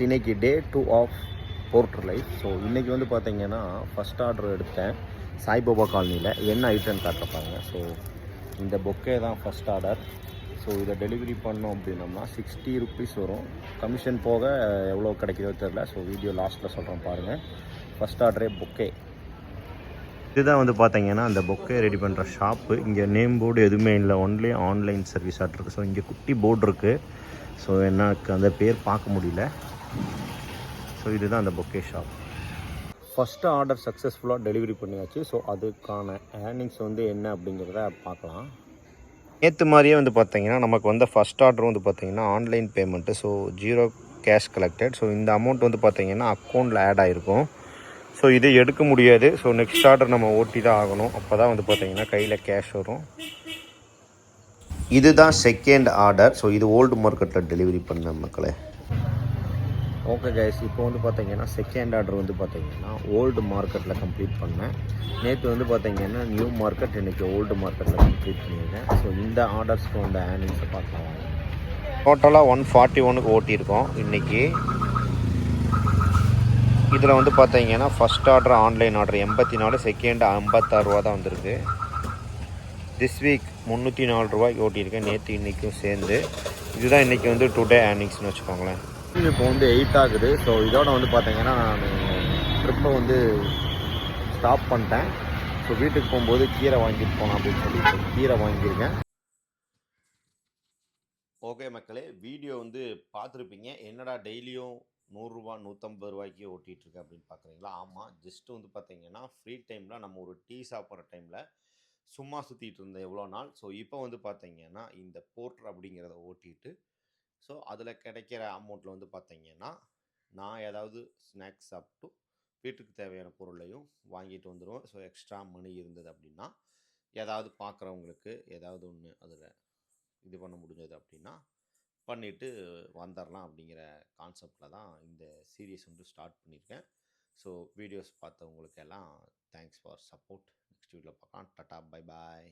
இன்னைக்கு டே 2 of Porter life. So இன்றைக்கி வந்து பார்த்தீங்கன்னா ஃபஸ்ட் ஆர்டர் எடுத்தேன் சாய்பாபா காலனியில். என்ன ஐட்டம்னு காட்டுறப்பாங்க. ஸோ இந்த பொக்கே தான் ஃபஸ்ட் ஆர்டர். ஸோ இதை டெலிவரி பண்ணோம் அப்படின்னோம்னா 60 ருபீஸ் வரும். கமிஷன் போக எவ்வளோ கிடைக்குதோ தெரில. ஸோ வீடியோ லாஸ்ட்டில் சொல்கிறேன் பாருங்கள். ஃபஸ்ட் ஆர்டரே பொக்கே. இதுதான் வந்து பார்த்தீங்கன்னா அந்த பொக்கே ரெடி பண்ணுற ஷாப்பு. இங்கே நேம் போர்டு எதுவுமே இல்லை, only online service order. So இங்கே குட்டி போர்டு இருக்குது. ஸோ எனக்கு அந்த பேர் பார்க்க முடியல. ஸோ இதுதான் அந்த பொக்கே ஷாப். ஃபஸ்ட்டு ஆர்டர் சக்ஸஸ்ஃபுல்லாக டெலிவரி பண்ணியாச்சு. ஸோ அதுக்கான ஏர்னிங்ஸ் வந்து என்ன அப்படிங்கிறத பார்க்கலாம். நேற்று மாதிரியே வந்து பார்த்தீங்கன்னா நமக்கு வந்து ஃபஸ்ட் ஆர்டர் வந்து பார்த்தீங்கன்னா online payment. So 0 cash collected. So இந்த அமௌண்ட் வந்து பார்த்தீங்கன்னா அக்கௌண்ட்டில் ஆட் ஆகிருக்கும். ஸோ இது எடுக்க முடியாது. ஸோ நெக்ஸ்ட் ஆர்டர் நம்ம ஓட்டி தான் ஆகணும். அப்போ தான் வந்து பார்த்தீங்கன்னா கையில் கேஷ் வரும். இதுதான் செகண்ட் ஆர்டர். ஸோ இது ஓல்டு மார்க்கெட்டில் டெலிவரி பண்ண மக்களே. ஓகே கைஸ், இப்போ வந்து பார்த்தீங்கன்னா செகண்ட் ஆர்டர் வந்து பார்த்தீங்கன்னா ஓல்டு மார்க்கெட்டில் கம்ப்ளீட் பண்ணேன். நேற்று வந்து பார்த்தீங்கன்னா நியூ மார்க்கெட், இன்றைக்கி ஓல்டு மார்க்கெட்டில் கம்ப்ளீட் பண்ணியிருக்கேன். ஸோ இந்த ஆர்டர்ஸ்க்கு வந்த ஏர்னிங்ஸை பார்க்கலாம். டோட்டலாக 141க்கு ஓட்டியிருக்கோம் இன்றைக்கி. இதில் வந்து பார்த்தீங்கன்னா first order online order 84, second 56 ரூபா தான் வந்திருக்கு. திஸ் வீக் 304 ரூபாய்க்கு ஓட்டியிருக்கேன், நேற்று இன்றைக்கும் சேர்ந்து. இதுதான் இன்றைக்கி வந்து டுடே ஏர்னிங்ஸ்னு வச்சுக்கோங்களேன். இப்போ வந்து 8 ஆகுது. ஸோ இதோட வந்து பார்த்தீங்கன்னா நான் ட்ரிப்பை வந்து ஸ்டாப் பண்ணிட்டேன். ஸோ வீட்டுக்கு போகும்போது கீரை வாங்கிட்டு போனோம் அப்படின்னு சொல்லிட்டு கீரை வாங்கியிருக்கேன். ஓகே மக்களே, வீடியோ வந்து பார்த்துருப்பீங்க. என்னடா டெய்லியும் 100 ரூபா 150 ரூபாய்க்கு ஓட்டிகிட்ருக்கு அப்படின்னு பார்க்குறீங்களா? ஆமாம், ஜஸ்ட்டு வந்து பார்த்தீங்கன்னா ஃப்ரீ டைமில் நம்ம ஒரு டீ சாப்பிட்ற டைமில் சும்மா சுற்றிட்டு இருந்தேன் எவ்வளோ நாள். ஸோ இப்போ வந்து பார்த்தீங்கன்னா இந்த போர்ட்டர் அப்படிங்கிறத ஓட்டிட்டு, ஸோ அதில் கிடைக்கிற அமௌண்ட்டில் வந்து பார்த்தீங்கன்னா நான் ஏதாவது ஸ்நாக்ஸ் சாப்பிட்டு வீட்டுக்கு தேவையான பொருளையும் வாங்கிட்டு வந்துடுவேன். ஸோ எக்ஸ்ட்ரா மணி இருந்தது அப்படின்னா ஏதாவது பார்க்குறவங்களுக்கு ஏதாவது ஒன்று அதில் இது பண்ண முடிஞ்சது அப்படின்னா பண்ணிவிட்டு வந்துடலாம் அப்படிங்கிற கான்செப்டில் தான் இந்த சீரீஸ் வந்து ஸ்டார்ட் பண்ணியிருக்கேன். ஸோ வீடியோஸ் பார்த்தவங்களுக்கு எல்லாம் தேங்க்ஸ் ஃபார் சப்போர்ட். நெக்ஸ்ட் வீடியோவில் பார்க்கலாம். Tata, bye bye.